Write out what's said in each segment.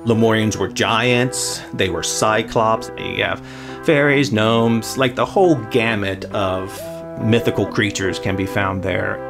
Lemurians were giants, they were cyclops, you have fairies, gnomes, like the whole gamut of mythical creatures can be found there.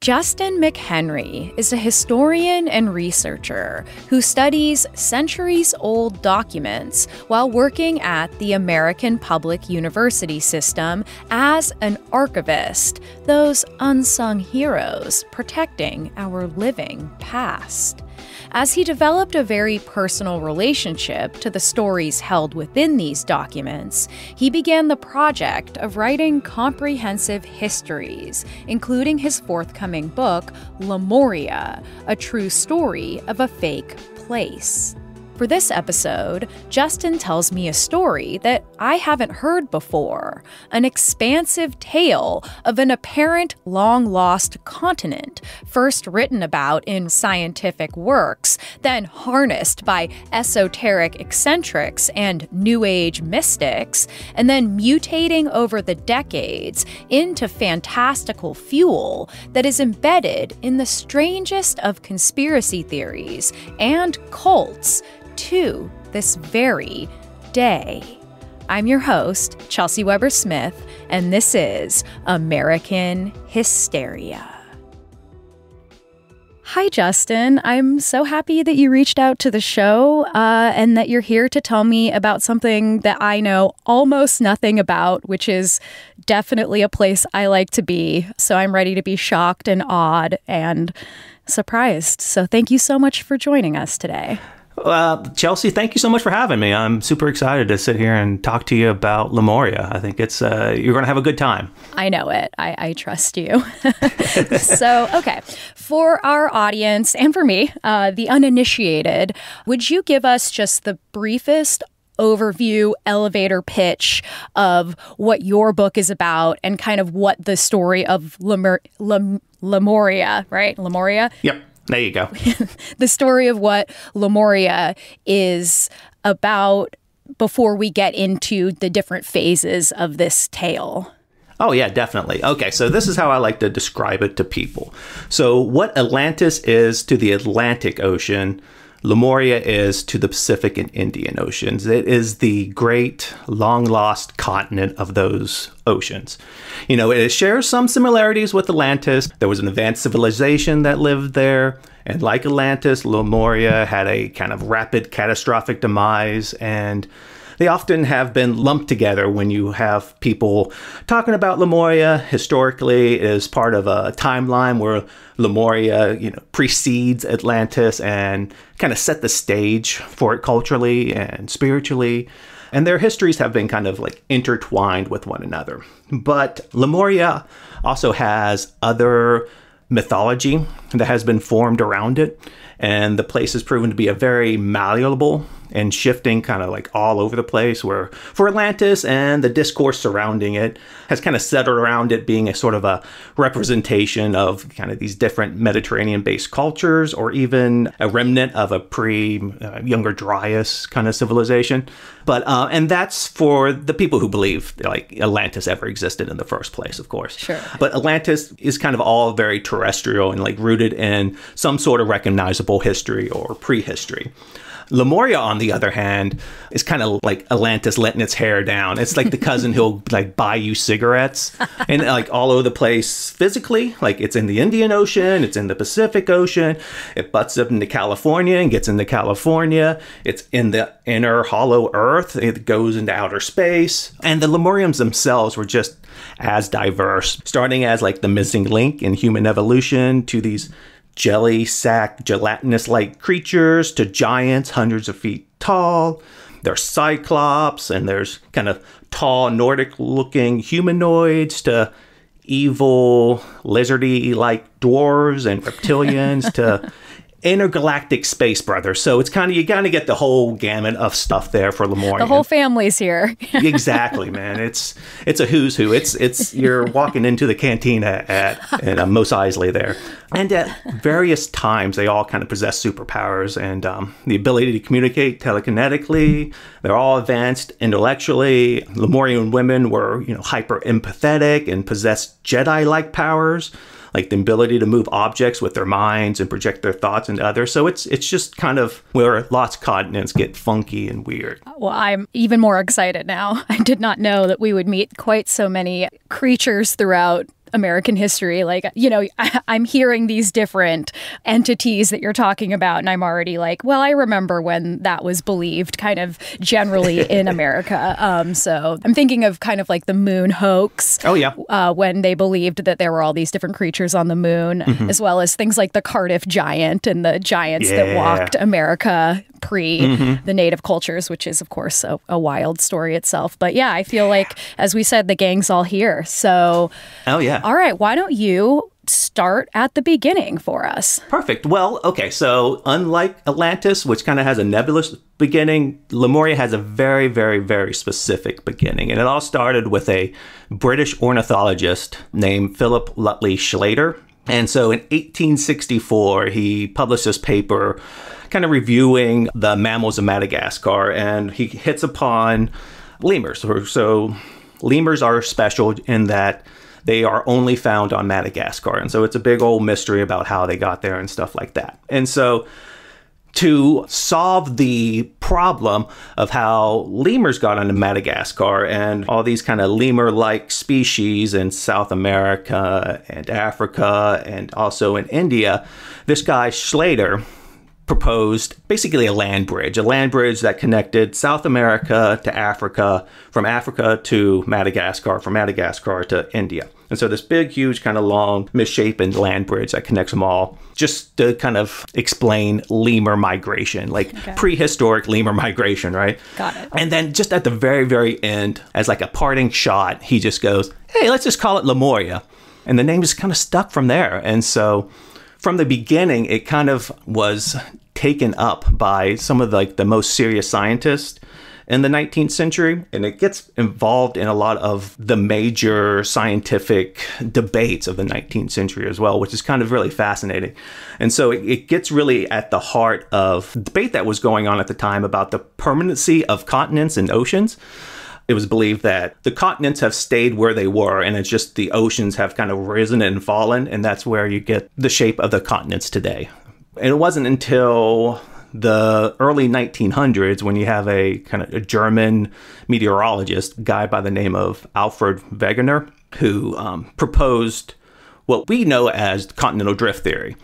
Justin McHenry is a historian and researcher who studies centuries-old documents while working at the American Public University system as an archivist, those unsung heroes protecting our living past. As he developed a very personal relationship to the stories held within these documents, he began the project of writing comprehensive histories, including his forthcoming book, Lemuria, a true story of a fake place. For this episode, Justin tells me a story that I haven't heard before, an expansive tale of an apparent long-lost continent, first written about in scientific works, then harnessed by esoteric eccentrics and New Age mystics, and then mutating over the decades into fantastical fuel that is embedded in the strangest of conspiracy theories and cults to this very day. I'm your host, Chelsey Weber-Smith, and this is American Hysteria. Hi, Justin. I'm so happy that you reached out to the show and that you're here to tell me about something that I know almost nothing about, which is definitely a place I like to be. So I'm ready to be shocked and awed and surprised. So thank you so much for joining us today. Chelsey, thank you so much for having me. I'm super excited to sit here and talk to you about Lemuria. I think it's you're going to have a good time. I know it. I trust you. So, okay. For our audience and for me, the uninitiated, would you give us just the briefest overview, elevator pitch of what your book is about and kind of what the story of Lemuria, right? Lemuria? Yep. There you go. The story of what Lemuria is about before we get into the different phases of this tale. Oh, yeah, definitely. Okay, so this is how I like to describe it to people. So what Atlantis is to the Atlantic Ocean, Lemuria is to the Pacific and Indian Oceans. It is the great, long-lost continent of those oceans. You know, it shares some similarities with Atlantis. There was an advanced civilization that lived there. And like Atlantis, Lemuria had a kind of rapid, catastrophic demise. And they often have been lumped together when you have people talking about Lemuria. Historically, it is part of a timeline where Lemuria, precedes Atlantis and kind of set the stage for it culturally and spiritually. And their histories have been kind of like intertwined with one another. But Lemuria also has other mythology that has been formed around it. And the place has proven to be a very malleable and shifting kind of like all over the place, where for Atlantis and the discourse surrounding it has kind of centered around it being a sort of a representation of kind of these different Mediterranean-based cultures, or even a remnant of a pre-Younger Dryas kind of civilization. But and that's for the people who believe like Atlantis ever existed in the first place, of course. Sure. But Atlantis is kind of all very terrestrial and like rooted in some sort of recognizable history or prehistory. Lemuria, on the other hand, is kind of like Atlantis letting its hair down. It's like the cousin who'll like buy you cigarettes and like all over the place physically. Like it's in the Indian Ocean, it's in the Pacific Ocean, it butts up into California and gets into California. It's in the inner hollow earth, it goes into outer space. And the Lemurians themselves were just as diverse, starting as like the missing link in human evolution to these jelly sack, gelatinous-like creatures to giants hundreds of feet tall. There's cyclops, and there's kind of tall Nordic-looking humanoids to evil, lizardy-like dwarves and reptilians to intergalactic space brothers. So it's kind of, you got to get the whole gamut of stuff there for Lemuria. The whole family's here. Exactly, man. It's a who's who. It's you're walking into the cantina at Mos Eisley there. And at various times, they all kind of possess superpowers and the ability to communicate telekinetically. They're all advanced intellectually. Lemurian women were, hyper empathetic and possessed Jedi-like powers, like the ability to move objects with their minds and project their thoughts into others. So it's just kind of where lost continents get funky and weird. Well, I'm even more excited now. I did not know that we would meet quite so many creatures throughout American history. Like, I'm hearing these different entities that you're talking about, and I'm already like, well, I remember when that was believed kind of generally in America. So I'm thinking of kind of like the moon hoax. Oh, yeah. When they believed that there were all these different creatures on the moon, as well as things like the Cardiff Giant and the giants that walked America pre the native cultures, which is, of course, a wild story itself. But yeah, I feel like, as we said, the gang's all here. So, oh, yeah. All right, why don't you start at the beginning for us? Perfect. Well, okay, so unlike Atlantis, which kind of has a nebulous beginning, Lemuria has a very, very, very specific beginning. And it all started with a British ornithologist named Philip Lutley Sclater. And so in 1864, he published this paper kind of reviewing the mammals of Madagascar, and he hits upon lemurs. So lemurs are special in that they are only found on Madagascar. And so it's a big old mystery about how they got there and stuff like that. And so to solve the problem of how lemurs got onto Madagascar and all these kind of lemur-like species in South America and Africa and also in India, this guy Sclater proposed basically a land bridge that connected South America to Africa, from Africa to Madagascar, from Madagascar to India. And so this big, huge, kind of long, misshapen land bridge that connects them all, just to kind of explain lemur migration, like prehistoric lemur migration, right? Got it. And then just at the very, very end, as like a parting shot, he just goes, hey, let's just call it Lemuria. And the name just kind of stuck from there. And so from the beginning, it kind of was taken up by some of the most serious scientists in the 19th century. And it gets involved in a lot of the major scientific debates of the 19th century as well, which is kind of really fascinating. And so it gets really at the heart of the debate that was going on at the time about the permanency of continents and oceans. It was believed that the continents have stayed where they were, and it's just the oceans have kind of risen and fallen, and that's where you get the shape of the continents today. And it wasn't until the early 1900s when you have a kind of a German meteorologist, guy by the name of Alfred Wegener, who proposed what we know as continental drift theory.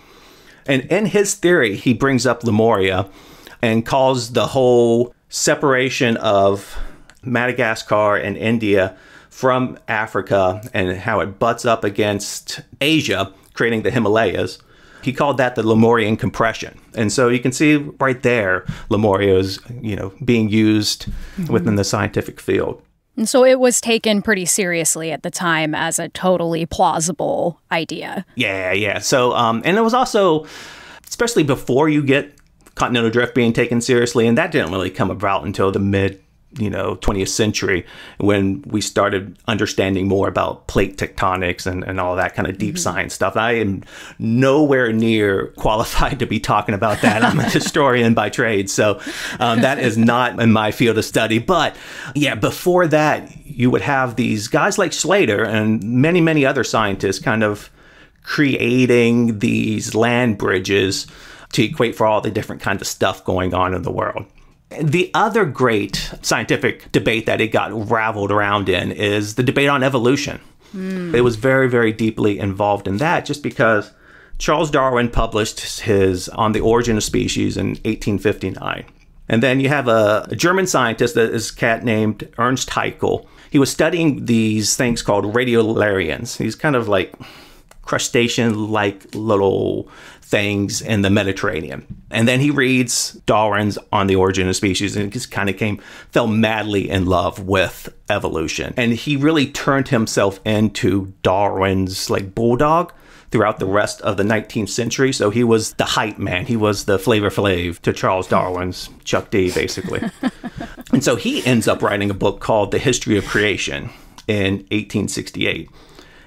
And in his theory, he brings up Lemuria and calls the whole separation of Madagascar and India from Africa and how it butts up against Asia, creating the Himalayas. He called that the Lemurian compression. And so you can see right there, Lemuria is, being used within the scientific field. And so it was taken pretty seriously at the time as a totally plausible idea. Yeah. So, and it was also, especially before you get continental drift being taken seriously, and that didn't really come about until the mid 20th century, when we started understanding more about plate tectonics and all that kind of deep science stuff. I am nowhere near qualified to be talking about that. I'm a historian by trade, so that is not in my field of study. But yeah, before that, you would have these guys like Sclater and many, many other scientists kind of creating these land bridges to equate for all the different kinds of stuff going on in the world. The other great scientific debate that it got raveled around in is the debate on evolution. It was very, very deeply involved in that, just because Charles Darwin published his On the Origin of Species in 1859. And then you have a German scientist, that is a cat named Ernst Haeckel. He was studying these things called radiolarians. These kind of like crustacean-like little things in the Mediterranean. And then he reads Darwin's On the Origin of Species and just kind of fell madly in love with evolution. And he really turned himself into Darwin's bulldog throughout the rest of the 19th century. So he was the hype man. He was the Flavor Flav to Charles Darwin's Chuck D, basically. And so he ends up writing a book called The History of Creation in 1868.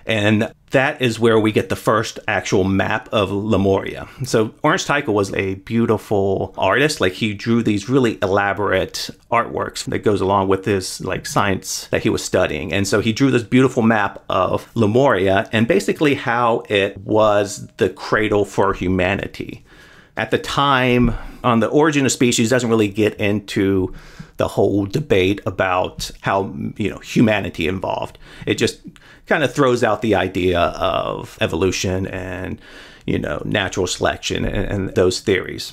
And that is where we get the first actual map of Lemuria. So Ernst Haeckel was a beautiful artist. Like, he drew these really elaborate artworks that goes along with his like science that he was studying. And so he drew this beautiful map of Lemuria and basically how it was the cradle for humanity. At the time, on the origin of species, doesn't really get into the whole debate about how, humanity evolved. It just kind of throws out the idea of evolution and, natural selection and those theories.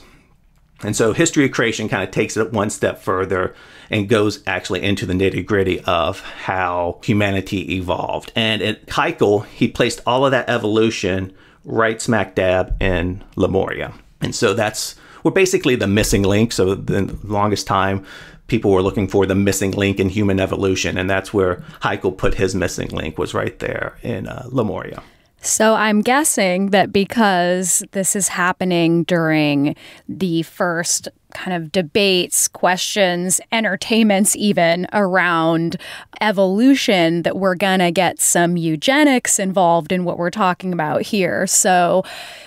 And so History of Creation kind of takes it one step further and goes actually into the nitty-gritty of how humanity evolved. And at Haeckel, he placed all of that evolution right smack dab in Lemuria. And so we're basically the missing link. So the longest time, people were looking for the missing link in human evolution. And that's where Haeckel put his missing link, was right there in Lemuria. So I'm guessing that because this is happening during the first kind of debates, questions, entertainments even around evolution, that we're going to get some eugenics involved in what we're talking about here. So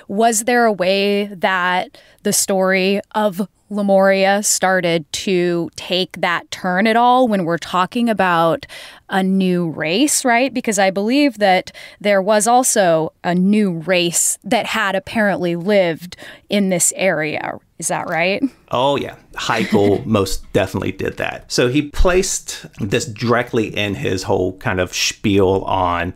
was there a way that the story of Lemuria started to take that turn at all when we're talking about a new race, right? Because I believe that there was also a new race that had apparently lived in this area. Is that right? Oh, yeah. Haeckel most definitely did that. So he placed this directly in his whole kind of spiel on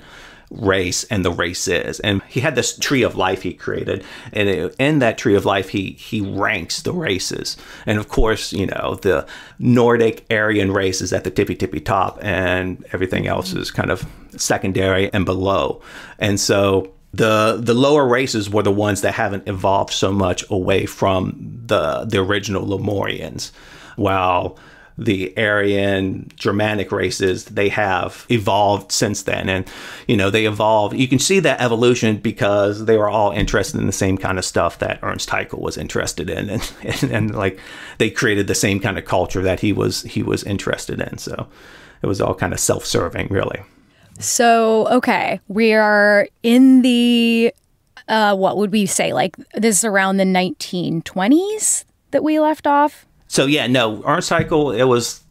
race and the races. And he had this tree of life he created. And in that tree of life, he ranks the races. And of course, the Nordic Aryan race is at the tippy top, and everything else is kind of secondary and below. And so the lower races were the ones that haven't evolved so much away from the original Lemurians, while the Aryan Germanic races, they have evolved since then. And, they evolved. You can see that evolution because they were all interested in the same kind of stuff that Ernst Haeckel was interested in. And like, they created the same kind of culture that he was interested in. So it was all kind of self-serving, really. So, okay, we are in the, what would we say? Like, this is around the 1920s that we left off? So, yeah, no, Ernst Haeckel, it was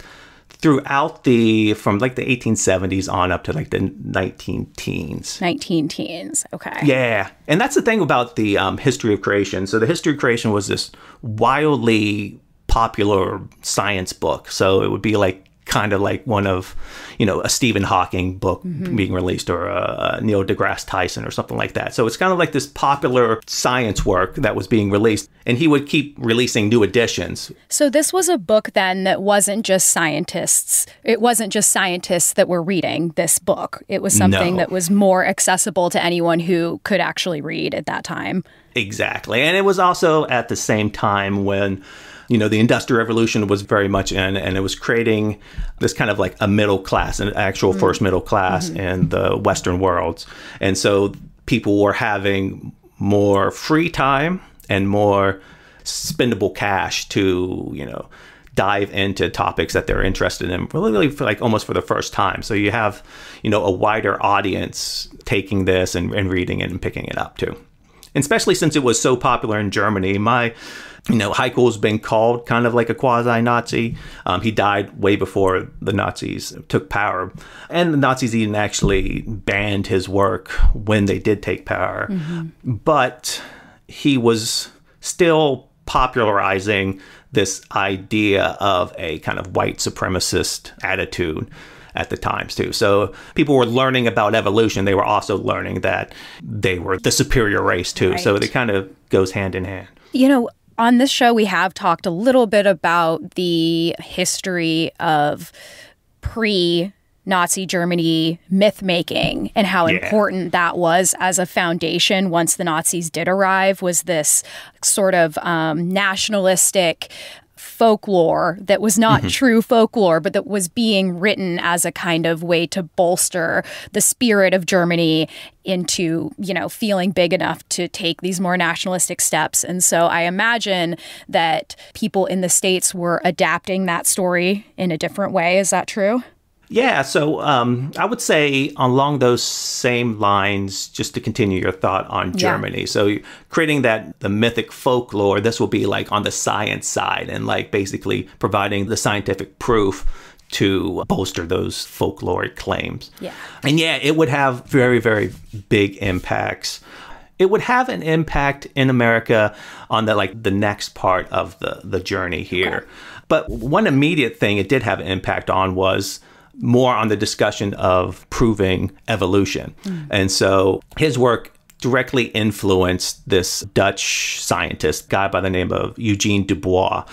throughout from like the 1870s on up to like the 19-teens. 19-teens, okay. Yeah, and that's the thing about the History of Creation. So the History of Creation was this wildly popular science book. So it would be like kind of like one of, a Stephen Hawking book being released, or a Neil deGrasse Tyson or something like that. So it's kind of like this popular science work that was being released, and he would keep releasing new editions. So this was a book then that wasn't just scientists. It wasn't just scientists that were reading this book. It was something that was more accessible to anyone who could actually read at that time. Exactly. And it was also at the same time when the Industrial Revolution was very much in, and it was creating this kind of like a middle class, an actual first middle class in the Western worlds. And so people were having more free time and more spendable cash to, dive into topics that they're interested in, really like almost for the first time. So you have, a wider audience taking this and reading it and picking it up too. And especially since it was so popular in Germany, Haeckel's been called kind of like a quasi-Nazi. He died way before the Nazis took power. And the Nazis even actually banned his work when they did take power. But he was still popularizing this idea of a kind of white supremacist attitude at the times too. So people were learning about evolution. They were also learning that they were the superior race too. Right. So it kind of goes hand in hand. On this show, we have talked a little bit about the history of pre-Nazi Germany myth-making and how important that was as a foundation once the Nazis did arrive, was this sort of nationalistic folklore that was not true folklore, but that was being written as a kind of way to bolster the spirit of Germany into, you know, feeling big enough to take these more nationalistic steps. And so I imagine that people in the States were adapting that story in a different way. Is that true? Yeah, so I would say along those same lines, just to continue your thought on Germany. So creating the mythic folklore, this will be like on the science side and like basically providing the scientific proof to bolster those folkloric claims. Yeah. And yeah, it would have very, very big impacts. It would have an impact in America on the next part of the journey here. Okay. But one immediate thing it did have an impact on was more on the discussion of proving evolution. And so his work directly influenced this Dutch scientist, guy by the name of Eugene Dubois,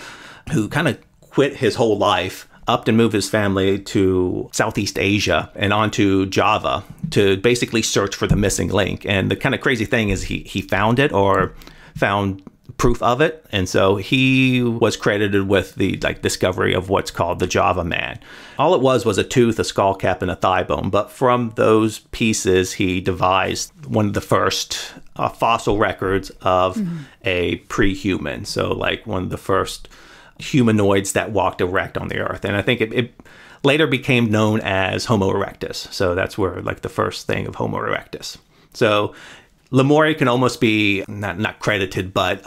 who kind of quit his whole life, upped and moved his family to Southeast Asia and onto Java to basically search for the missing link. And the kind of crazy thing is he found it, or found proof of it. And so he was credited with the discovery of what's called the Java Man. All it was a tooth, a skull cap, and a thigh bone. But from those pieces, he devised one of the first fossil records of a pre-human. So like one of the first humanoids that walked erect on the earth. And I think it later became known as Homo erectus. So that's where like the first thing of Homo erectus. So Lemuria can almost be not credited, but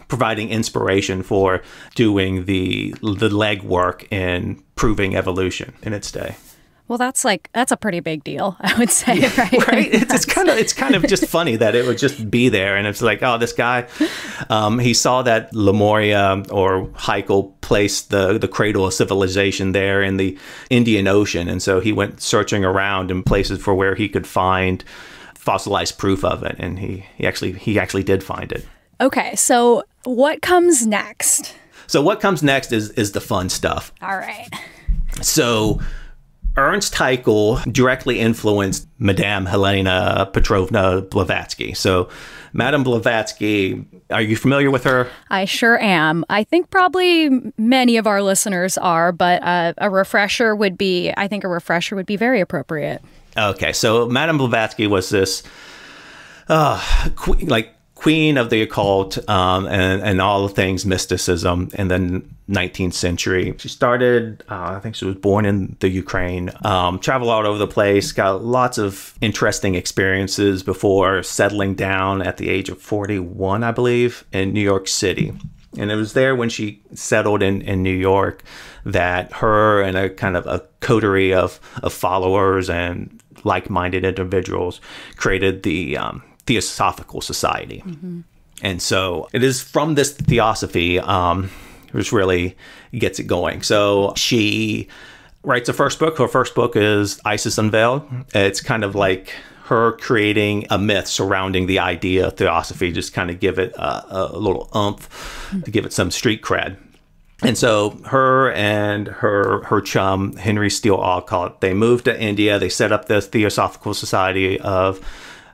providing inspiration for doing the legwork in proving evolution in its day. Well, that's a pretty big deal, I would say, right? Right? It's kind of just funny that it would just be there, and it's like, oh, this guy, he saw that Lemuria or Haeckel placed the cradle of civilization there in the Indian Ocean, and so he went searching around in places for where he could find fossilized proof of it, and he actually did find it. Okay, so what comes next? So what comes next is the fun stuff. All right. So Ernst Haeckel directly influenced Madame Helena Petrovna Blavatsky. So Madame Blavatsky, are you familiar with her? I sure am. I think probably many of our listeners are, but a refresher would be very appropriate. Okay, so Madame Blavatsky was this queen of the occult and all the things mysticism in the 19th century. She started, I think she was born in the Ukraine, traveled all over the place, got lots of interesting experiences before settling down at the age of 41, I believe, in New York City. And it was there when she settled in New York that her and a kind of a coterie of followers and like-minded individuals created the Theosophical Society. And so it is from this theosophy which really gets it going. So she writes a first book. Her first book is Isis Unveiled. It's kind of like her creating a myth surrounding the idea of theosophy, just kind of give it a little oomph, to give it some street cred. And so her and her chum, Henry Steele Alcott, they moved to India. They set up the Theosophical Society of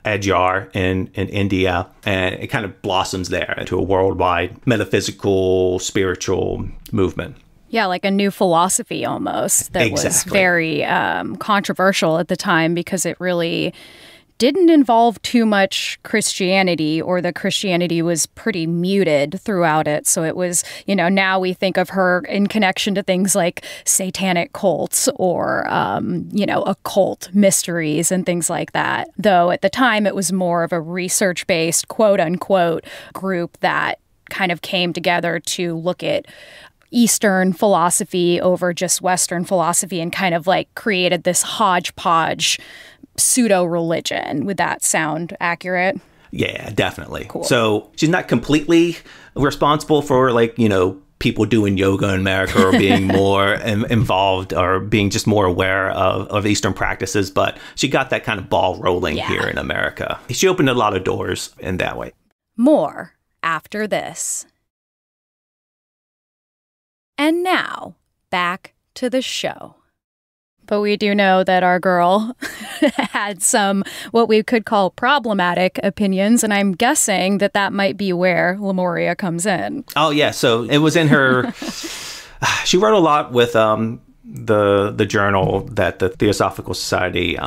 Adyar in India, and it kind of blossoms there into a worldwide metaphysical, spiritual movement. Yeah, like a new philosophy almost that was very controversial at the time because it really didn't involve too much Christianity, or the Christianity was pretty muted throughout it. So it was, now we think of her in connection to things like satanic cults or, occult mysteries and things like that. Though at the time it was more of a research-based, quote unquote, group that kind of came together to look at Eastern philosophy over just Western philosophy and kind of like created this hodgepodge pseudo-religion. Would that sound accurate? Yeah, definitely. Cool. So she's not completely responsible for people doing yoga in America or being more involved or being just more aware of Eastern practices, but she got that kind of ball rolling here in America. She opened a lot of doors in that way. More after this. And now, back to the show. But we do know that our girl had some what we could call problematic opinions, and I'm guessing that that might be where Lemuria comes in. Oh, yeah. So it was in her... She wrote a lot with the journal that the Theosophical Society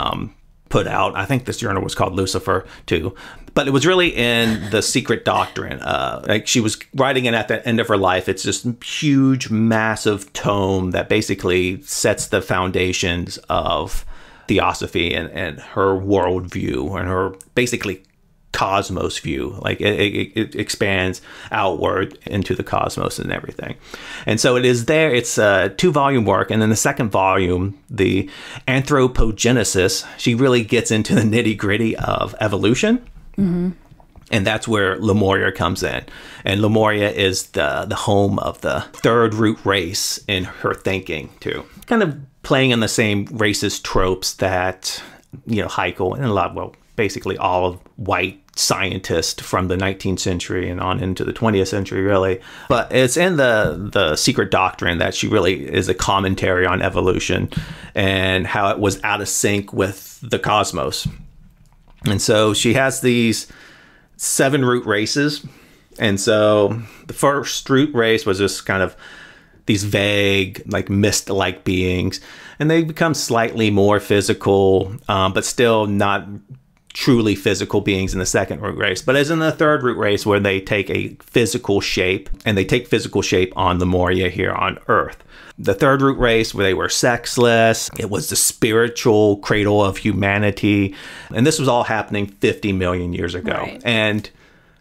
put out. I think this journal was called Lucifer, too. But it was really in the Secret Doctrine. Like she was writing it at the end of her life. It's this huge, massive tome that basically sets the foundations of Theosophy and her worldview and her basically cosmos view. Like it expands outward into the cosmos and everything. And so it is there. It's a 2-volume work. And then the second volume, the Anthropogenesis, she really gets into the nitty gritty of evolution. Mm-hmm. And that's where Lemuria comes in. And Lemuria is the home of the third root race in her thinking, too. Kind of playing in the same racist tropes that, Haeckel and basically all of white scientists from the 19th century and on into the 20th century, really. But it's in the Secret Doctrine that she really is a commentary on evolution and how it was out of sync with the cosmos. And so she has these 7 root races. And so the first root race was just kind of these vague, like mist-like beings. And they become slightly more physical, but still not truly physical beings in the second root race. But as in the third root race, where they take a physical shape, and they take physical shape on Lemuria here on Earth. The third root race, where they were sexless, it was the spiritual cradle of humanity. And this was all happening 50 million years ago. Right. And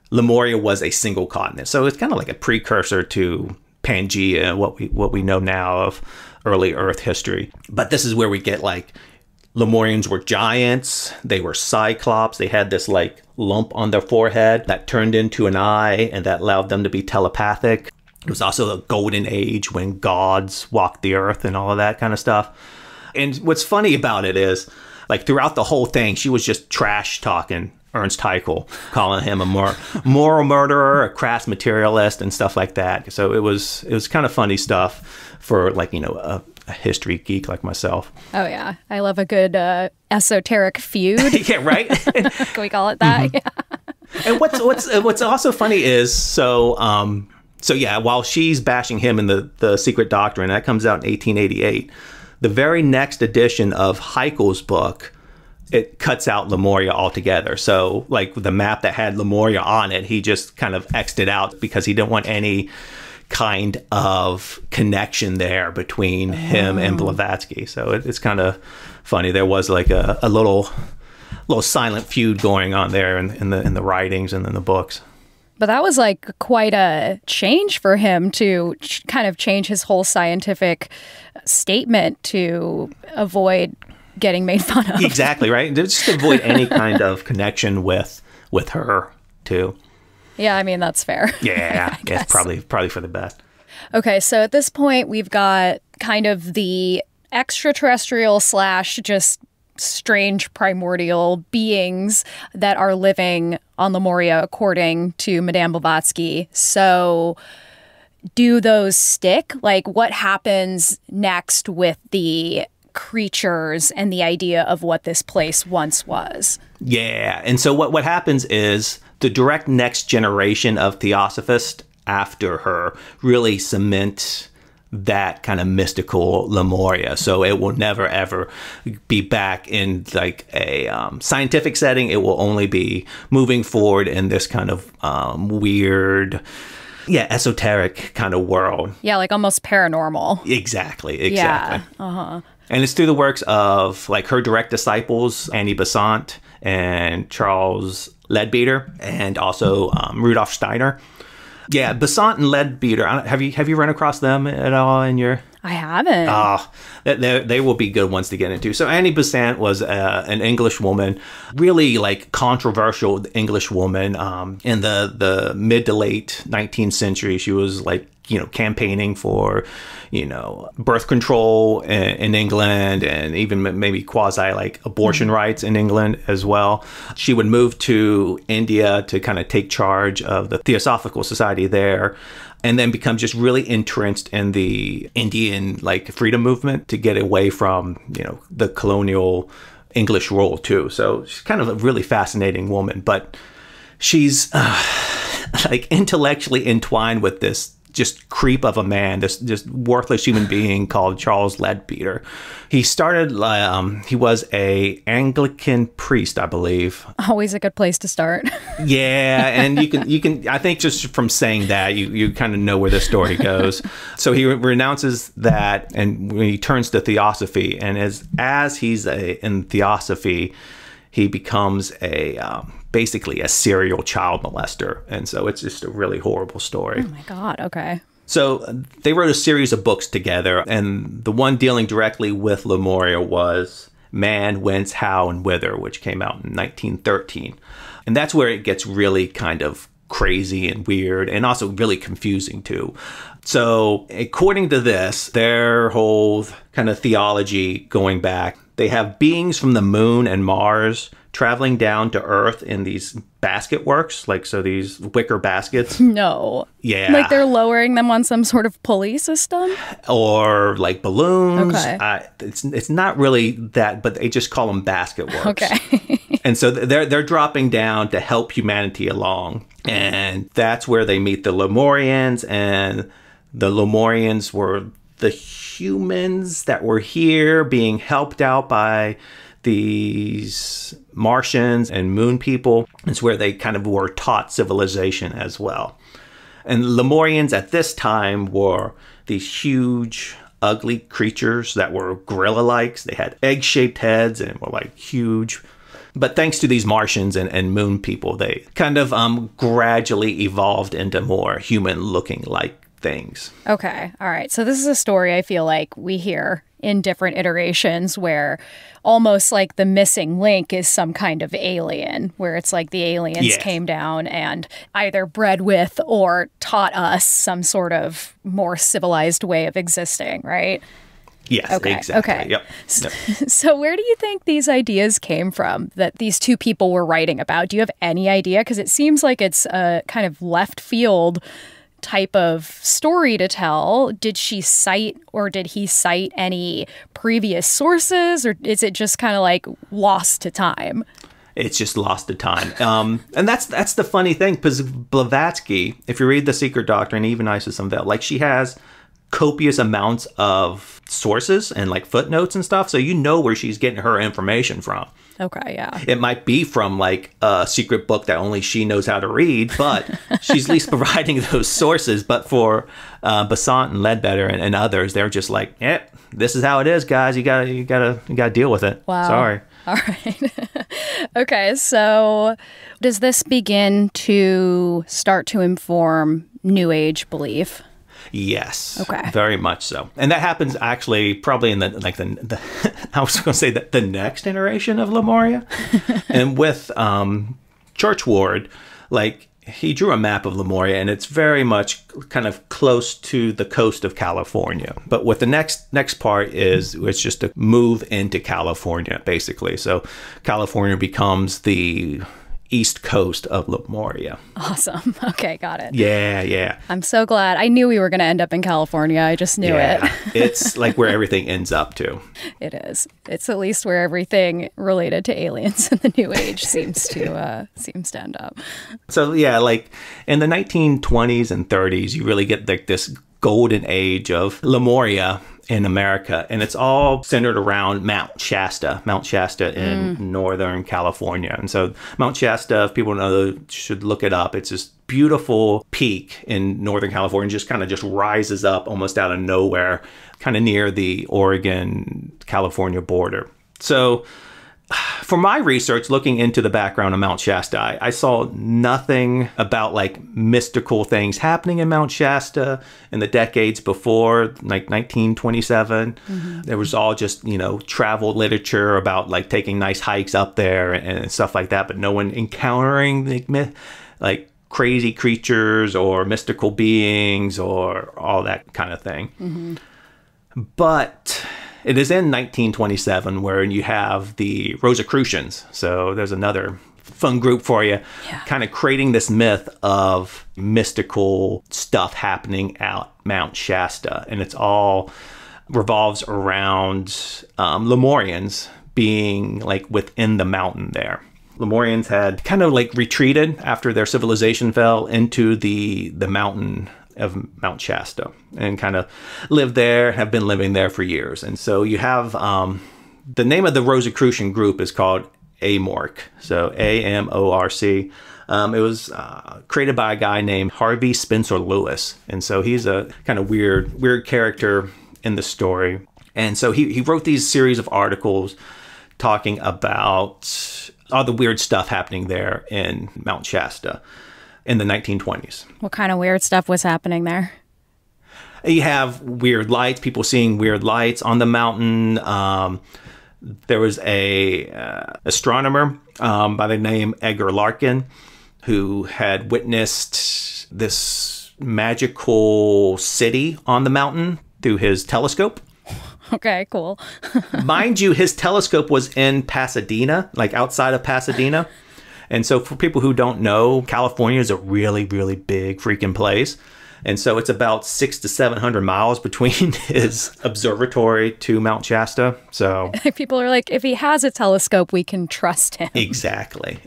Lemuria was a single continent. So it's kind of like a precursor to Pangea, what we know now of early Earth history. But this is where we get like Lemurians were giants. They were cyclops. They had this like lump on their forehead that turned into an eye and that allowed them to be telepathic. It was also a golden age when gods walked the earth and all of that kind of stuff. And what's funny about it is, like, throughout the whole thing, she was just trash talking Ernst Haeckel, calling him a moral murderer, a crass materialist, and stuff like that. So it was kind of funny stuff for, like, a history geek like myself. Oh, yeah. I love a good esoteric feud. Yeah, right? Can we call it that? Mm-hmm. Yeah. And what's also funny is, so yeah, while she's bashing him in the Secret Doctrine, that comes out in 1888, the very next edition of Haeckel's book, it cuts out Lemuria altogether. So, like, the map that had Lemuria on it, he just kind of X'd it out because he didn't want any kind of connection there between him and Blavatsky. So it's kind of funny. There was like a little silent feud going on there in the writings and in the books. But that was like quite a change for him to kind of change his whole scientific statement to avoid getting made fun of. Exactly, right? Just to avoid any kind of connection with her, too. Yeah, I mean, that's fair. Yeah, it's probably for the best. Okay, so at this point, we've got kind of the extraterrestrial / just strange primordial beings that are living on Lemuria, according to Madame Blavatsky. So do those stick? Like, what happens next with the creatures and the idea of what this place once was? Yeah, and so what happens is the direct next generation of theosophists after her really cement that kind of mystical Lemuria. So it will never, ever be back in like a scientific setting. It will only be moving forward in this kind of weird, esoteric kind of world. Yeah, like almost paranormal. Exactly. Yeah. Uh-huh. And it's through the works of like her direct disciples, Annie Besant and Charles Leadbeater, and also Rudolf Steiner. Yeah, Besant and Leadbeater. Have you run across them at all in your? I haven't. They will be good ones to get into. So Annie Besant was an English woman, really like controversial English woman in the mid to late 19th century. She was like, campaigning for, birth control in England, and even maybe quasi like abortion rights in England as well. She would move to India to kind of take charge of the Theosophical Society there, and then become just really entrenched in the Indian like freedom movement to get away from, the colonial English rule too. So she's kind of a really fascinating woman, but she's like intellectually entwined with this just creep of a man, this just worthless human being called Charles Leadbeater. He started, he was a Anglican priest, I believe. Always a good place to start. Yeah, and you can, I think just from saying that, you kind of know where the story goes. So he renounces that, and when he turns to theosophy, and as he's in theosophy, he becomes basically a serial child molester. And so it's just a really horrible story. Oh my God, okay. So they wrote a series of books together, and the one dealing directly with Lemuria was Man, Whence, How, and Whither, which came out in 1913. And that's where it gets really kind of crazy and weird, and also really confusing too. So according to this, their whole kind of theology going back, they have beings from the moon and Mars traveling down to Earth in these basket works, like, so these wicker baskets. No. Yeah. Like they're lowering them on some sort of pulley system? Or like balloons. Okay. It's not really that, but they just call them basket works. Okay. And so they're dropping down to help humanity along. And that's where they meet the Lemurians, and the Lemurians were the humans that were here being helped out by these Martians and moon people. It's where they kind of were taught civilization as well. And Lemurians at this time were these huge, ugly creatures that were gorilla-like. They had egg-shaped heads and were like huge. But thanks to these Martians and moon people, they kind of gradually evolved into more human-looking like things. Okay. All right. So this is a story I feel like we hear in different iterations where almost like the missing link is some kind of alien, where it's like the aliens came down and either bred with or taught us some sort of more civilized way of existing, right? Yes, okay. Exactly. Okay. Yep. So where do you think these ideas came from that these two people were writing about? Do you have any idea? Because it seems like it's a kind of left field type of story to tell. Did she cite, or did he cite, any previous sources, or is it just kind of like lost to time? It's just lost to time. And that's the funny thing, because Blavatsky, if you read The Secret Doctrine, even Isis Unveiled, like, she has copious amounts of sources and like footnotes and stuff, so you know where she's getting her information from. Okay, yeah. It might be from like a secret book that only she knows how to read, but she's at least providing those sources. But for Besant and Leadbeater and others, they're just like, "Yep, this is how it is, guys. You gotta deal with it." Wow. Sorry. All right. Okay, so does this begin to start to inform New Age belief? Yes. Okay. Very much so. And that happens actually probably in the I was going to say the next iteration of Lemuria. And with Churchward, like, he drew a map of Lemuria, and it's very much kind of close to the coast of California. But what the next part is, it's just a move into California, basically. So California becomes the east coast of Lemuria. Awesome. Okay, got it. Yeah. I'm so glad. I knew we were going to end up in California. I just knew it. It's like where everything ends up to. It is. It's at least where everything related to aliens in the New Age seems to end up. So yeah, like in the 1920s and 30s, you really get like this golden age of Lemuria in America, and it's all centered around Mount Shasta in Northern California. And so Mount Shasta, if people know, should look it up. It's this beautiful peak in Northern California, just rises up almost out of nowhere, kind of near the Oregon-California border. So for my research, looking into the background of Mount Shasta, I saw nothing about like mystical things happening in Mount Shasta in the decades before, like 1927. Mm-hmm. There was all just, travel literature about like taking nice hikes up there and stuff like that, but no one encountering like crazy creatures or mystical beings or all that kind of thing. Mm-hmm. But it is in 1927 where you have the Rosicrucians. So there's another fun group for you, kind of creating this myth of mystical stuff happening out Mount Shasta. And it's all revolves around Lemurians being like within the mountain there. Lemurians had kind of like retreated after their civilization fell into the mountain of Mount Shasta and kind of lived there, have been living there for years. And so you have the name of the Rosicrucian group is called AMORC. So AMORC. It was created by a guy named Harvey Spencer Lewis. And so he's a kind of weird character in the story. And so he wrote these series of articles talking about all the weird stuff happening there in Mount Shasta in the 1920s. What kind of weird stuff was happening there? You have weird lights, people seeing weird lights on the mountain. There was a astronomer by the name Edgar Larkin who had witnessed this magical city on the mountain through his telescope. Okay, cool. Mind you, his telescope was in Pasadena, like outside of Pasadena. And so for people who don't know, California is a really, really big freaking place. And so it's about 600 to 700 miles between his observatory to Mount Shasta. So people are like, if he has a telescope, we can trust him. Exactly.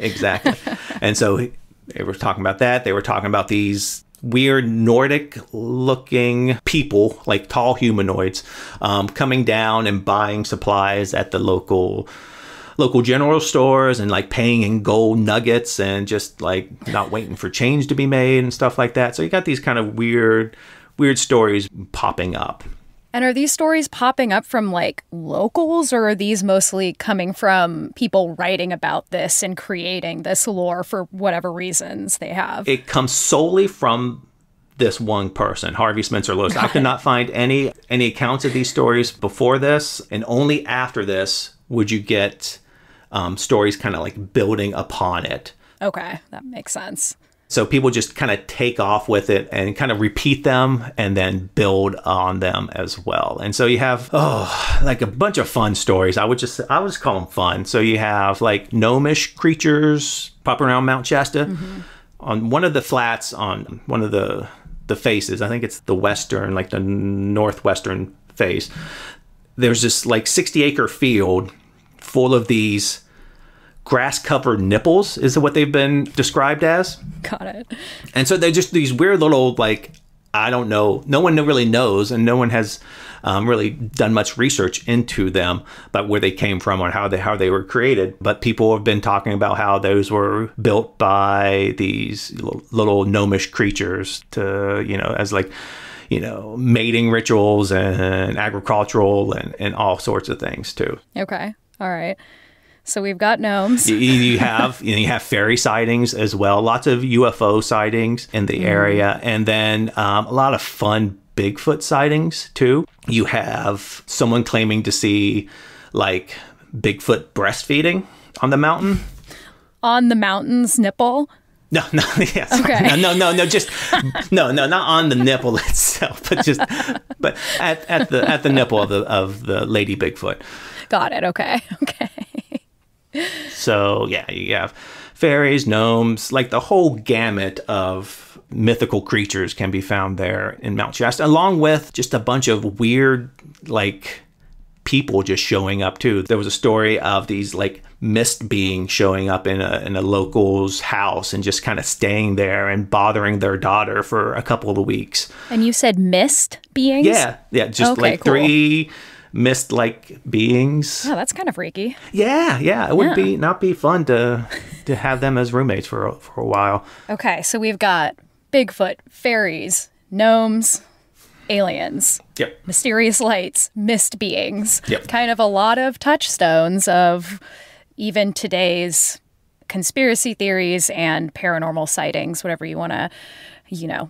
And so they were talking about that. They were talking about these weird Nordic looking people, like tall humanoids, coming down and buying supplies at the local general stores and like paying in gold nuggets and just like not waiting for change to be made and stuff like that. So you got these kind of weird stories popping up. And are these stories popping up from like locals, or are these mostly coming from people writing about this and creating this lore for whatever reasons they have? It comes solely from this one person, Harvey Spencer Lewis. I could not find any accounts of these stories before this, and only after this would you get stories kind of like building upon it. Okay, that makes sense. So people just kind of take off with it and kind of repeat them and then build on them as well. And so you have, like a bunch of fun stories. I would just call them fun. So you have like gnomish creatures popping around Mount Shasta. Mm-hmm. On one of the flats, on one of the faces, I think it's the western, like the northwestern face, there's this like 60-acre field full of these grass-covered nipples is what they've been described as. Got it. And so they're just these weird little, like, I don't know, no one really knows, and no one has really done much research into them, but where they came from or how they were created. But people have been talking about how those were built by these little gnomish creatures to, as like, mating rituals and agricultural and all sorts of things too. Okay. All right. So we've got gnomes. You have fairy sightings as well. Lots of UFO sightings in the area, and then a lot of fun Bigfoot sightings too. You have someone claiming to see like Bigfoot breastfeeding on the mountain. On the mountain's nipple. No, yes. Okay. No, not on the nipple itself, but at the nipple of the lady Bigfoot. Got it. Okay. So, yeah, you have fairies, gnomes, like the whole gamut of mythical creatures can be found there in Mount Shasta, along with just a bunch of weird, like, people just showing up, too. There was a story of these, like, mist beings showing up in a local's house and just kind of staying there and bothering their daughter for a couple of weeks. And you said mist beings? Yeah, just okay, like cool. 3... mist-like beings. Oh, that's kind of freaky. Yeah. It would not be fun to have them as roommates for a while. Okay, so we've got Bigfoot, fairies, gnomes, aliens. Yep. Mysterious lights, mist beings. Yep. Kind of a lot of touchstones of even today's conspiracy theories and paranormal sightings, whatever you want to,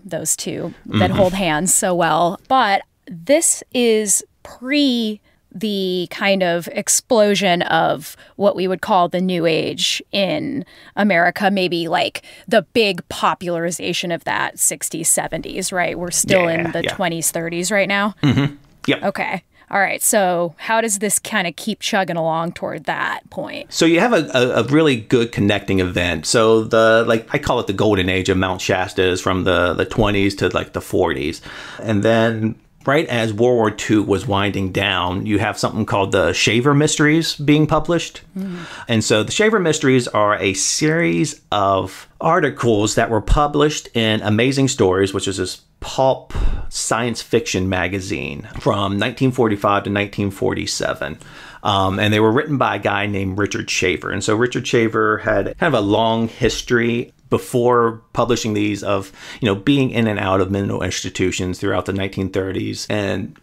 those two that hold hands so well. But this is pre the kind of explosion of what we would call the New Age in America, maybe like the big popularization of that 60s, 70s, right? We're still in the 20s, 30s right now? Mm-hmm. Yep. Okay. All right. So how does this kind of keep chugging along toward that point? So you have a really good connecting event. So I call it the golden age of Mount Shasta is from the 20s to like the 40s. And then right as World War II was winding down, you have something called the Shaver Mysteries being published. And so the Shaver Mysteries are a series of articles that were published in Amazing Stories, which is this pulp science fiction magazine from 1945 to 1947. And they were written by a guy named Richard Shaver. And so Richard Shaver had kind of a long history before publishing these of, being in and out of mental institutions throughout the 1930s. And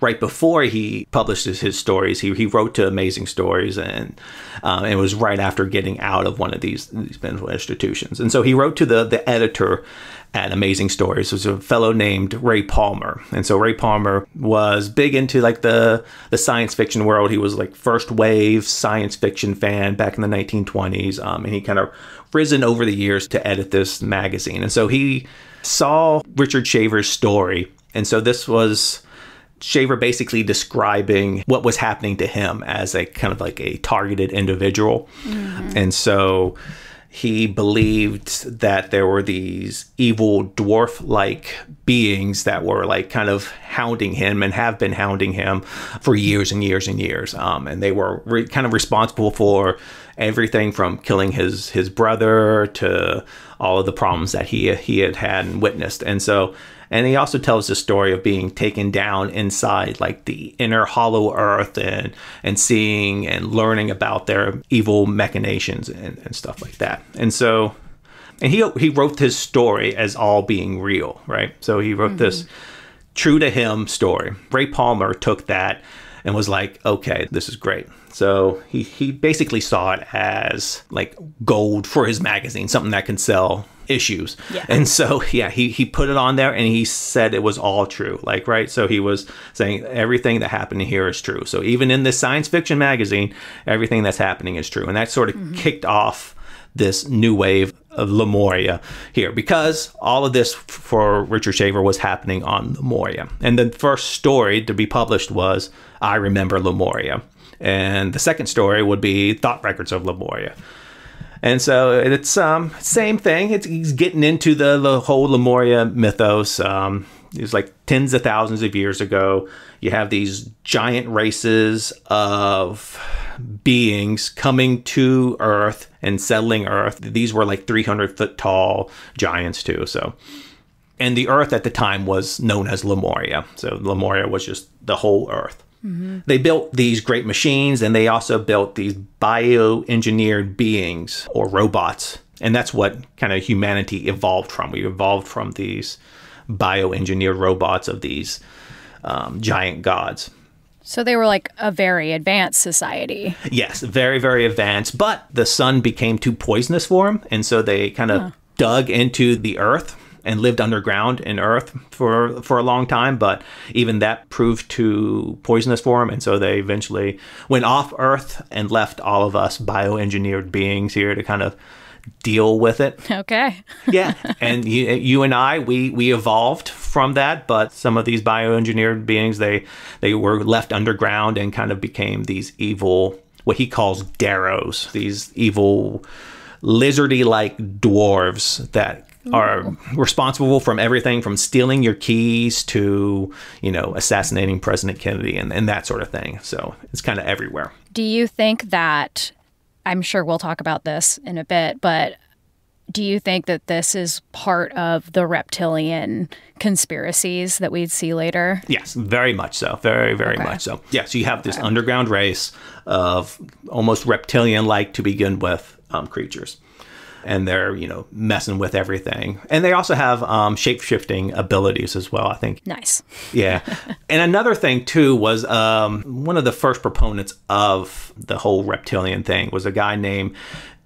right before he published his stories, he wrote to Amazing Stories, and it was right after getting out of one of these mental institutions. And so he wrote to the editor at Amazing Stories. It was a fellow named Ray Palmer. And so Ray Palmer was big into like the science fiction world. He was like first wave science fiction fan back in the 1920s. And he kind of risen over the years to edit this magazine. And so he saw Richard Shaver's story. And so this was Shaver basically describing what was happening to him as a kind of like a targeted individual. And so he believed that there were these evil dwarf-like beings that were like kind of hounding him and have been hounding him for years and years and years. And they were kind of responsible for everything from killing his brother to all of the problems that he had and witnessed. And he also tells the story of being taken down inside like the inner hollow earth and seeing and learning about their evil machinations and stuff like that. And he wrote his story as all being real, right? So he wrote this true to him story. Ray Palmer took that and was like, okay, this is great. So he basically saw it as like gold for his magazine, something that can sell issues. Yeah. And so, he put it on there and he said it was all true. Like, right. So he was saying everything that happened here is true. So even in this science fiction magazine, everything that's happening is true. And that sort of kicked off this new wave of Lemuria here, because all of this for Richard Shaver was happening on Lemuria. And the first story to be published was I Remember Lemuria. And the second story would be Thought Records of Lemuria. And so it's same thing. He's getting into the whole Lemuria mythos. It was like tens of thousands of years ago. You have these giant races of beings coming to Earth and settling Earth. These were like 300-foot tall giants too. And the Earth at the time was known as Lemuria. So Lemuria was just the whole Earth. They built these great machines, and they also built these bioengineered beings or robots. And that's what kind of humanity evolved from. We evolved from these bioengineered robots of these giant gods. So they were like a very advanced society. Yes, very, very advanced. But the sun became too poisonous for them. And so they kind of dug into the earth and lived underground in Earth for a long time, but even that proved too poisonous for them, and so they eventually went off Earth and left all of us bioengineered beings here to kind of deal with it. Okay. Yeah, and you and I, we evolved from that, but some of these bioengineered beings, they were left underground and kind of became these evil, what he calls Darrows, these evil lizardy-like dwarves that are responsible from everything from stealing your keys to, assassinating President Kennedy and that sort of thing. So it's kind of everywhere. Do you think that, I'm sure we'll talk about this in a bit, but do you think that this is part of the reptilian conspiracies that we'd see later? Yes, very much so. Very, very much so. Yeah, so you have this underground race of almost reptilian-like to begin with creatures. And they're, messing with everything. And they also have shape-shifting abilities as well, I think. Nice. Yeah. And another thing, too, was one of the first proponents of the whole reptilian thing was a guy named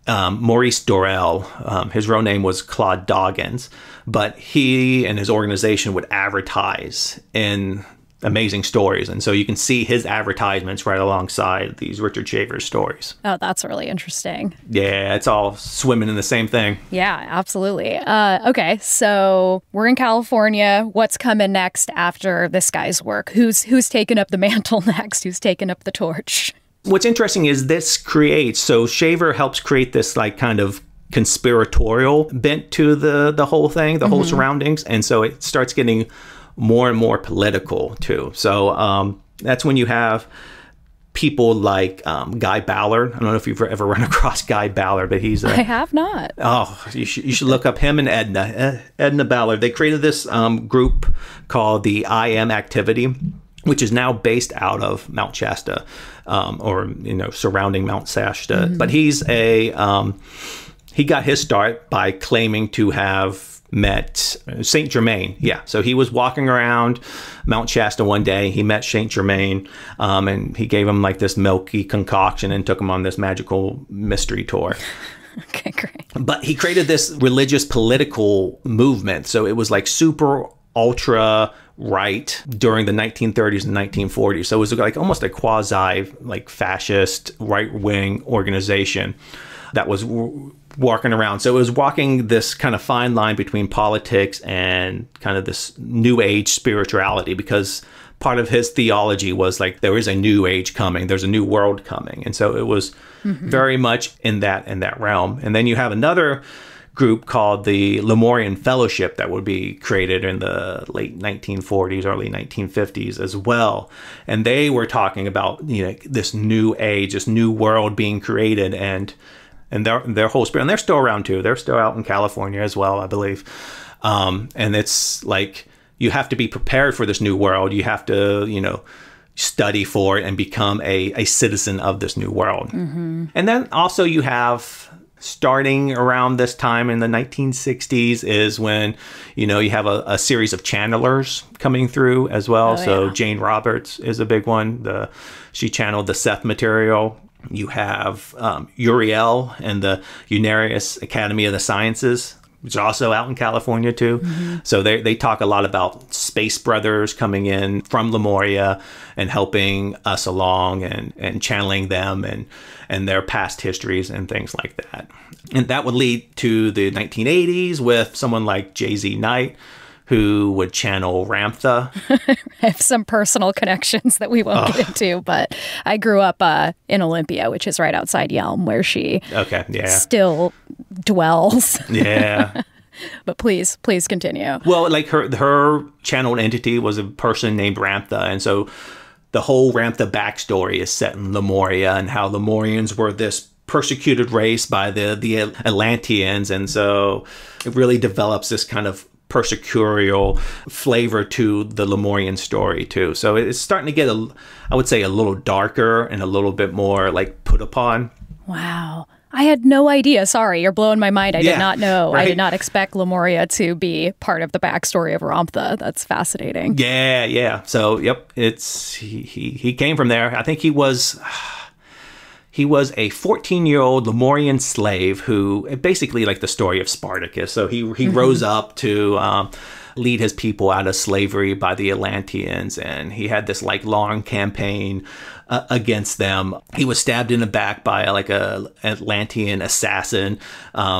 Maurice Dorel. His real name was Claude Doggins. But he and his organization would advertise in Amazing Stories. And so you can see his advertisements right alongside these Richard Shaver stories. Oh, that's really interesting. Yeah, it's all swimming in the same thing. Yeah, absolutely. Okay, so we're in California. What's coming next after this guy's work? Who's taken up the mantle next? Who's taken up the torch? What's interesting is this creates, so Shaver helps create this like kind of conspiratorial bent to the whole thing, the whole surroundings. And so it starts getting more and more political too. So that's when you have people like Guy Ballard. I don't know if you've ever run across Guy Ballard, but he's I have not. Oh, you should look up him and Edna Ballard. They created this group called the I Am Activity, which is now based out of Mount Shasta, or surrounding Mount Shasta. But he's he got his start by claiming to have met Saint Germain. Yeah, so he was walking around Mount Shasta one day. He met Saint Germain, and he gave him like this milky concoction and took him on this magical mystery tour. Okay, great. But he created this religious political movement. So it was like super ultra right during the 1930s and 1940s. So it was like almost a quasi like fascist right wing organization that was walking around. So it was walking this kind of fine line between politics and kind of this new age spirituality, because part of his theology was like, there is a new age coming, there's a new world coming. And so it was very much in that realm. And then you have another group called the Lemurian Fellowship that would be created in the late 1940s, early 1950s as well. And they were talking about, this new age, this new world being created, and their whole spirit. And they're still around too. They're still out in California as well, I believe. And it's like, you have to be prepared for this new world. You have to, study for it and become a citizen of this new world. And then also you have, starting around this time in the 1960s is when, you have a series of channelers coming through as well. Jane Roberts is a big one. She channeled the Seth material. You have Uriel and the Unarius Academy of the Sciences, which is also out in California too. So they talk a lot about space brothers coming in from Lemuria and helping us along and channeling them and their past histories and things like that. And that would lead to the 1980s with someone like J.Z. Knight, who would channel Ramtha. I have some personal connections that we won't get into, but I grew up in Olympia, which is right outside Yelm, where she still dwells. Yeah. But please continue. Well, like her channeled entity was a person named Ramtha, and so the whole Ramtha backstory is set in Lemuria and how Lemurians were this persecuted race by the Atlanteans, and so it really develops this kind of persecutorial flavor to the Lemurian story too. So it's starting to get I would say a little darker and a little bit more like put upon. Wow. I had no idea. Sorry, you're blowing my mind. I did not know. Right? I did not expect Lemuria to be part of the backstory of Ramtha. That's fascinating. Yeah. So, yep, he came from there. I think he was a 14-year-old Lemurian slave who, basically like the story of Spartacus. So he rose up to lead his people out of slavery by the Atlanteans, and he had this like long campaign against them. He was stabbed in the back by like a Atlantean assassin,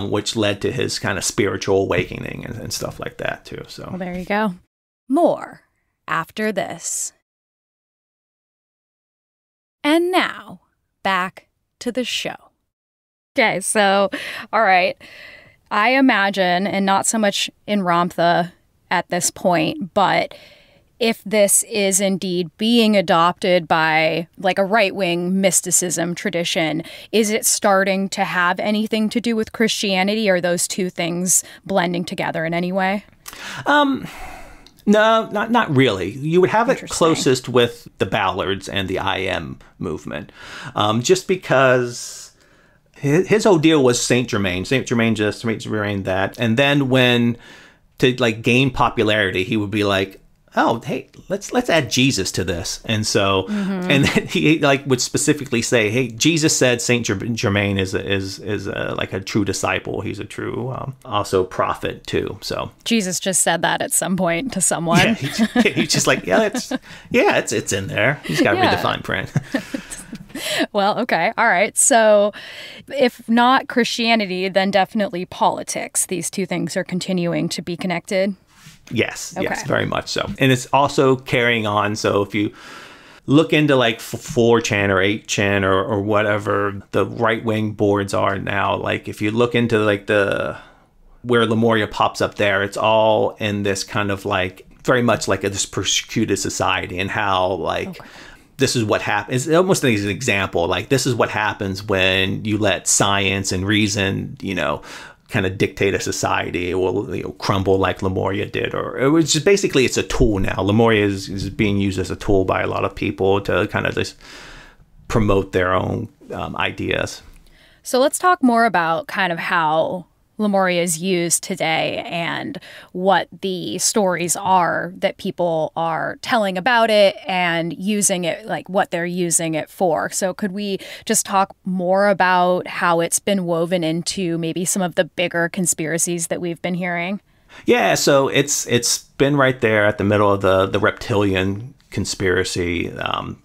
which led to his kind of spiritual awakening and stuff like that too. So well, there you go. More after this. And now back to the show. Okay, so all right, I imagine, and not so much in Ramtha at this point, but if this is indeed being adopted by like a right-wing mysticism tradition, is it starting to have anything to do with Christianity? Or are those two things blending together in any way? No, not really. You would have it closest with the Ballards and the I Am movement, just because his whole deal was Saint Germain that, and then when to like gain popularity, he would be like, oh, hey, let's add Jesus to this. And so, and then he like would specifically say, hey, Jesus said Saint Germain is like a true disciple. He's a true also prophet too. So Jesus just said that at some point to someone. Yeah, he's just like, it's in there. He's got to read the fine print. Well, okay. All right. So if not Christianity, then definitely politics. These two things are continuing to be connected. Yes, very much so. And it's also carrying on. So if you look into like 4chan or 8chan or whatever the right-wing boards are now, like if you look into like where Lemuria pops up there, it's all in this kind of like very much like this persecuted society, and how like this is what happens. It's almost an example, like this is what happens when you let science and reason, kind of dictate a society. It will crumble like Lemuria did, or it was just basically it's a tool now. Lemuria is being used as a tool by a lot of people to kind of just promote their own ideas. So let's talk more about kind of how Lemuria is used today and what the stories are that people are telling about it and using it, like what they're using it for. So could we just talk more about how it's been woven into maybe some of the bigger conspiracies that we've been hearing? Yeah, so it's been right there at the middle of the reptilian conspiracy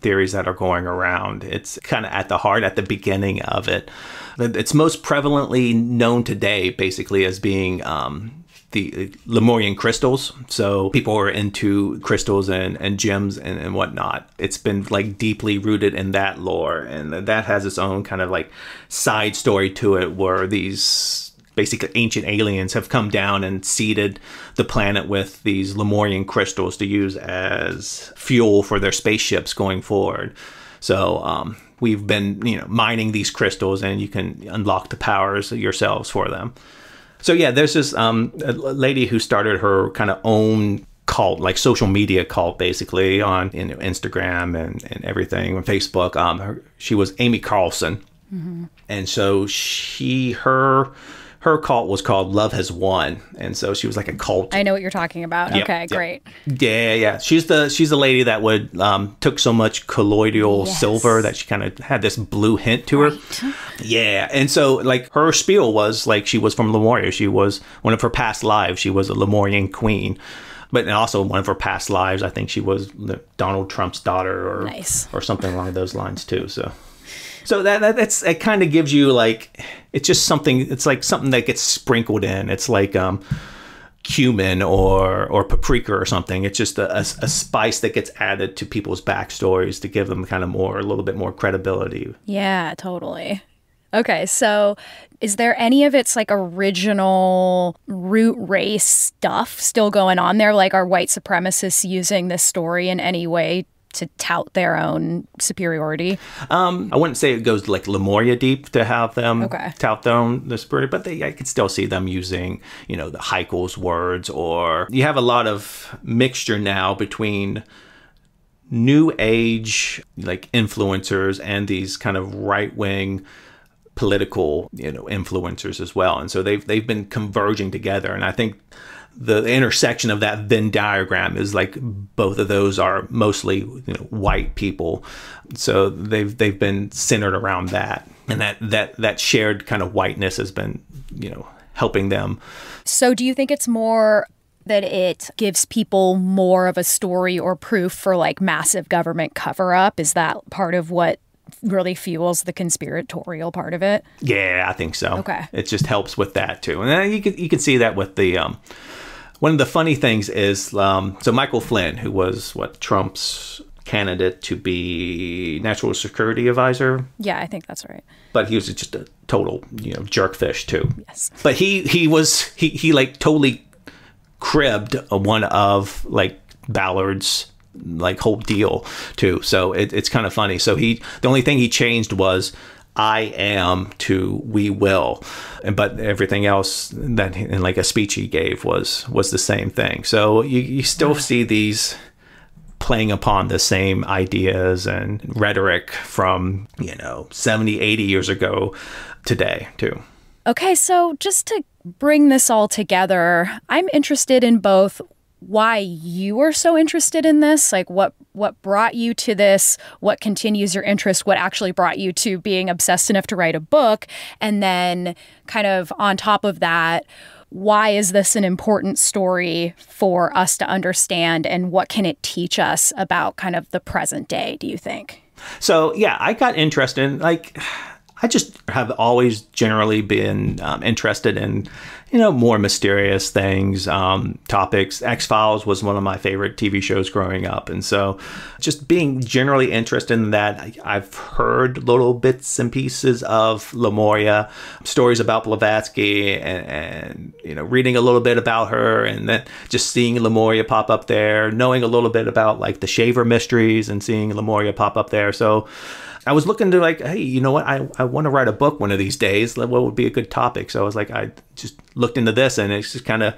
theories that are going around. It's kind of at the heart, at the beginning of it. It's most prevalently known today basically as being the Lemurian crystals. So people are into crystals and gems and whatnot. It's been like deeply rooted in that lore, and that has its own kind of like side story to it, where these basically ancient aliens have come down and seeded the planet with these Lemurian crystals to use as fuel for their spaceships going forward. So we've been, mining these crystals, and you can unlock the powers yourselves for them. So yeah, there's this a lady who started her kind of own cult, like social media cult, basically on Instagram and everything, on Facebook. She was Amy Carlson, and so her cult was called Love Has Won, and so she was like a cult. I know what you're talking about. Yep, okay, yep. Great. Yeah. She's the lady that would took so much colloidal silver that she kind of had this blue hint to her. Yeah, and so like her spiel was like she was from Lemuria. She was one of her past lives. She was a Lemurian queen. But also one of her past lives, I think she was Donald Trump's daughter, or something along those lines too. So it kind of gives you like, it's just something, it's like something that gets sprinkled in. It's like cumin or paprika or something. It's just a spice that gets added to people's backstories to give them kind of a little bit more credibility. Yeah, totally. Okay, so is there any of its like original root race stuff still going on there? Like, are white supremacists using this story in any way to tout their own superiority? I wouldn't say it goes like Lemuria deep to have them tout their own superiority, but I could still see them using, the Heikel's words, or you have a lot of mixture now between new age like influencers and these kind of right-wing political influencers as well, and so they've been converging together, and I think the intersection of that Venn diagram is like both of those are mostly white people, so they've been centered around that, and that shared kind of whiteness has been helping them. So do you think it's more that it gives people more of a story or proof for like massive government cover-up? Is that part of what really fuels the conspiratorial part of it? Yeah, I think so. Okay. It just helps with that too. And you can see that with the one of the funny things is so Michael Flynn, who was Trump's candidate to be national security advisor. Yeah, I think that's right. But he was just a total jerkfish too. Yes. But he like totally cribbed one of like Ballard's like whole deal too, so it's kind of funny. So the only thing he changed was "I am" to "we will," but everything else that in like a speech he gave was the same thing. So you still see these playing upon the same ideas and rhetoric from 70, 80 years ago today too. Okay, so just to bring this all together, I'm interested in both why you are so interested in this, like what brought you to this, what continues your interest, what actually brought you to being obsessed enough to write a book, and then kind of on top of that, why is this an important story for us to understand, and what can it teach us about kind of the present day, do you think? So yeah, I got interested in I just have always generally been interested in, more mysterious things, topics. X-Files was one of my favorite TV shows growing up. And so just being generally interested in that, I've heard little bits and pieces of Lemuria, stories about Blavatsky, and reading a little bit about her, and then just seeing Lemuria pop up there, knowing a little bit about like the Shaver mysteries and seeing Lemuria pop up there. So I was looking to like, hey, you know what? I want to write a book one of these days. What would be a good topic? So I was like, I just looked into this, and it's just kind of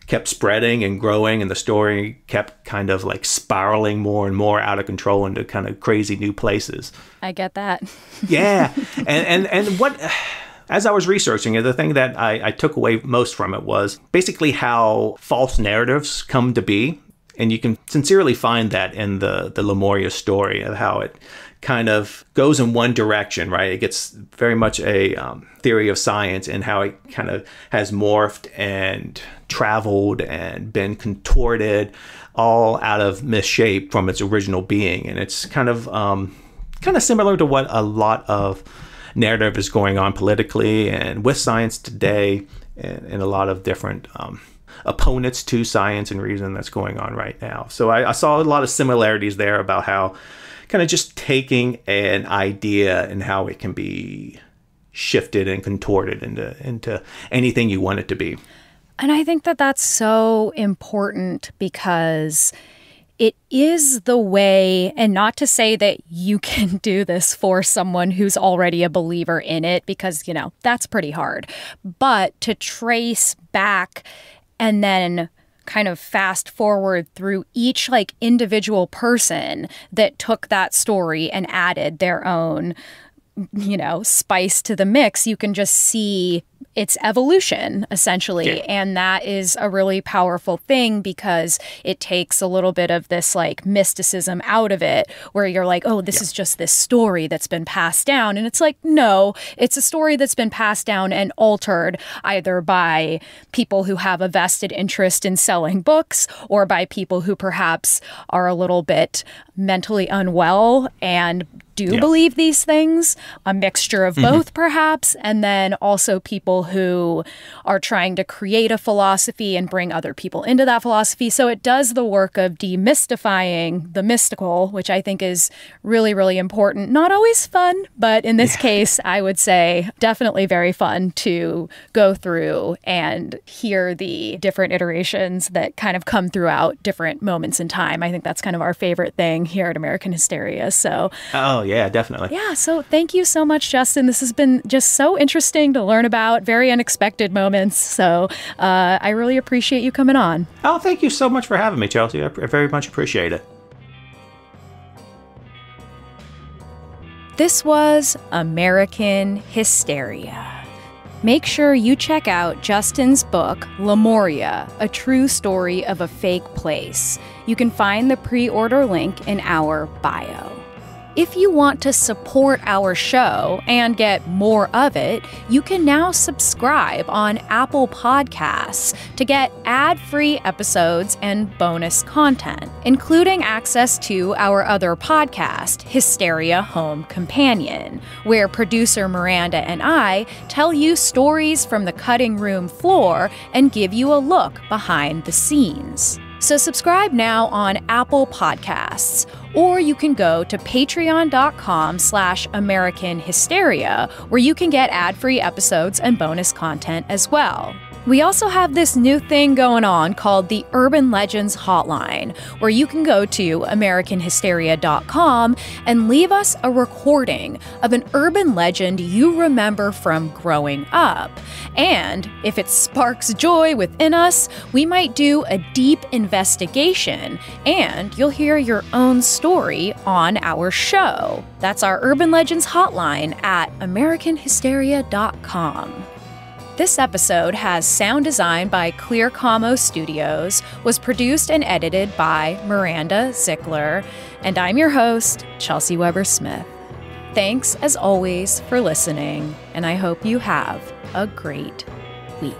kept spreading and growing, and the story kept kind of like spiraling more and more out of control into kind of crazy new places. I get that. Yeah. And what, as I was researching it, the thing that I took away most from it was basically how false narratives come to be. And you can sincerely find that in the Lemuria story, of how it kind of goes in one direction, right? It gets very much a theory of science, and how it kind of has morphed and traveled and been contorted all out of misshape from its original being. And it's kind of similar to what a lot of narrative is going on politically and with science today, and a lot of different opponents to science and reason that's going on right now. So I saw a lot of similarities there about how kind of just taking an idea and how it can be shifted and contorted into anything you want it to be. And I think that that's so important, because it is the way, and not to say that you can do this for someone who's already a believer in it, because, that's pretty hard. But to trace back and then kind of fast forward through each like individual person that took that story and added their own, spice to the mix, you can just see its evolution, essentially. Yeah. And that is a really powerful thing, because it takes a little bit of this like mysticism out of it, where you're like, oh, this is just this story that's been passed down. And it's like, no, it's a story that's been passed down and altered either by people who have a vested interest in selling books, or by people who perhaps are a little bit mentally unwell and do believe these things, a mixture of both perhaps, and then also people who are trying to create a philosophy and bring other people into that philosophy. So it does the work of demystifying the mystical, which I think is really, really important. Not always fun, but in this case, I would say definitely very fun to go through and hear the different iterations that kind of come throughout different moments in time. I think that's kind of our favorite thing here at American Hysteria. So Oh, yeah, definitely. yeah, so thank you so much, Justin. This has been just so interesting to learn about, very unexpected moments. So I really appreciate you coming on. Oh, thank you so much for having me, Chelsey. I very much appreciate it. This was American Hysteria. Make sure you check out Justin's book, Lemuria, A True Story of a Fake Place. You can find the pre-order link in our bio. If you want to support our show and get more of it, you can now subscribe on Apple Podcasts to get ad-free episodes and bonus content, including access to our other podcast, Hysteria Home Companion, where producer Miranda and I tell you stories from the cutting room floor and give you a look behind the scenes. So subscribe now on Apple Podcasts, or you can go to patreon.com/American Hysteria, where you can get ad-free episodes and bonus content as well. We also have this new thing going on called the Urban Legends Hotline, where you can go to AmericanHysteria.com and leave us a recording of an urban legend you remember from growing up. And if it sparks joy within us, we might do a deep investigation, and you'll hear your own story on our show. That's our Urban Legends Hotline at AmericanHysteria.com. This episode has sound design by Clear Como Studios, was produced and edited by Miranda Zickler, and I'm your host, Chelsey Weber-Smith. Thanks, as always, for listening, and I hope you have a great week.